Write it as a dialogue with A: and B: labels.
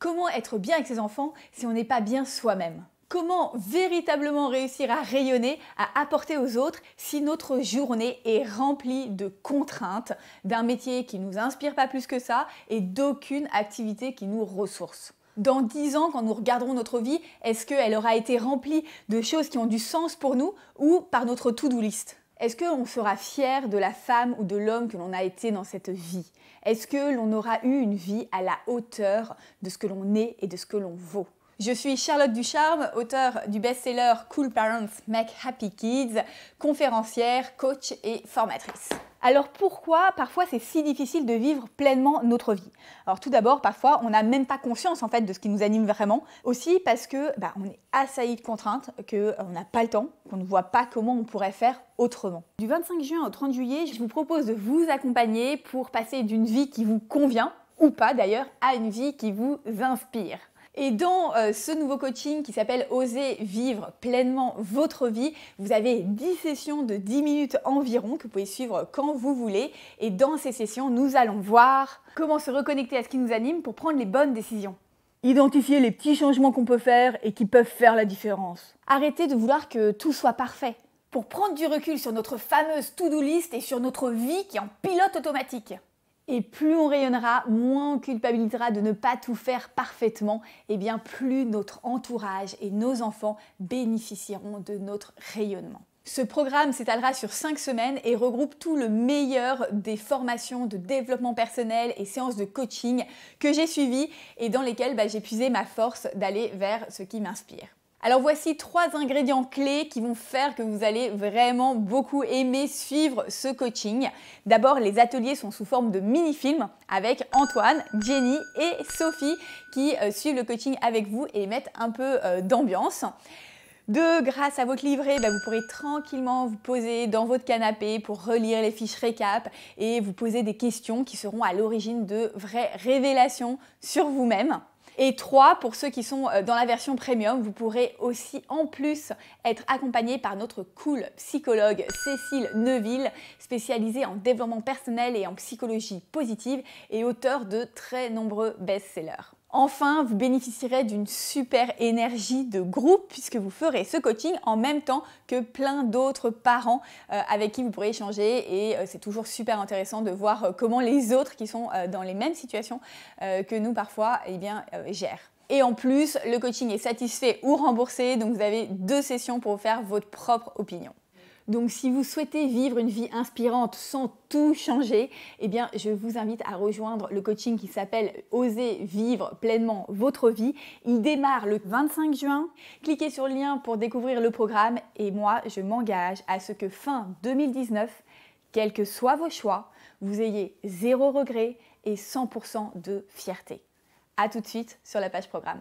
A: Comment être bien avec ses enfants si on n'est pas bien soi-même? Comment véritablement réussir à rayonner, à apporter aux autres si notre journée est remplie de contraintes, d'un métier qui ne nous inspire pas plus que ça et d'aucune activité qui nous ressource? Dans 10 ans, quand nous regarderons notre vie, est-ce qu'elle aura été remplie de choses qui ont du sens pour nous ou par notre to-do list? Est-ce qu'on sera fier de la femme ou de l'homme que l'on a été dans cette vie? Est-ce que l'on aura eu une vie à la hauteur de ce que l'on est et de ce que l'on vaut? Je suis Charlotte Ducharme, auteure du best-seller Cool Parents Make Happy Kids, conférencière, coach et formatrice. Alors pourquoi parfois c'est si difficile de vivre pleinement notre vie? Alors tout d'abord, parfois on n'a même pas conscience en fait de ce qui nous anime vraiment. Aussi parce que on est assailli de contraintes, qu'on n'a pas le temps, qu'on ne voit pas comment on pourrait faire autrement. Du 25 juin au 30 juillet, je vous propose de vous accompagner pour passer d'une vie qui vous convient, ou pas d'ailleurs, à une vie qui vous inspire. Et dans ce nouveau coaching qui s'appelle Oser vivre pleinement votre vie, vous avez 10 sessions de 10 minutes environ que vous pouvez suivre quand vous voulez. Et dans ces sessions, nous allons voir comment se reconnecter à ce qui nous anime pour prendre les bonnes décisions. Identifier les petits changements qu'on peut faire et qui peuvent faire la différence. Arrêtez de vouloir que tout soit parfait. Pour prendre du recul sur notre fameuse to-do list et sur notre vie qui est en pilote automatique. Et plus on rayonnera, moins on culpabilisera de ne pas tout faire parfaitement, et bien plus notre entourage et nos enfants bénéficieront de notre rayonnement. Ce programme s'étalera sur 5 semaines et regroupe tout le meilleur des formations de développement personnel et séances de coaching que j'ai suivies et dans lesquelles j'ai puisé ma force d'aller vers ce qui m'inspire. Alors voici 3 ingrédients clés qui vont faire que vous allez vraiment beaucoup aimer suivre ce coaching. D'abord, les ateliers sont sous forme de mini-films avec Antoine, Jenny et Sophie qui suivent le coaching avec vous et mettent un peu d'ambiance. Grâce à votre livret, vous pourrez tranquillement vous poser dans votre canapé pour relire les fiches récap et vous poser des questions qui seront à l'origine de vraies révélations sur vous-même. Et 3, pour ceux qui sont dans la version premium, vous pourrez aussi en plus être accompagné par notre cool psychologue Cécile Neuville, spécialisée en développement personnel et en psychologie positive et auteure de très nombreux best-sellers. Enfin, vous bénéficierez d'une super énergie de groupe puisque vous ferez ce coaching en même temps que plein d'autres parents avec qui vous pourrez échanger et c'est toujours super intéressant de voir comment les autres qui sont dans les mêmes situations que nous parfois gèrent. Et en plus, le coaching est satisfait ou remboursé, donc vous avez 2 sessions pour vous faire votre propre opinion. Donc si vous souhaitez vivre une vie inspirante sans tout changer, je vous invite à rejoindre le coaching qui s'appelle Oser vivre pleinement votre vie. Il démarre le 25 juin. Cliquez sur le lien pour découvrir le programme et moi, je m'engage à ce que fin 2019, quels que soient vos choix, vous ayez 0 regret et 100% de fierté. À tout de suite sur la page programme.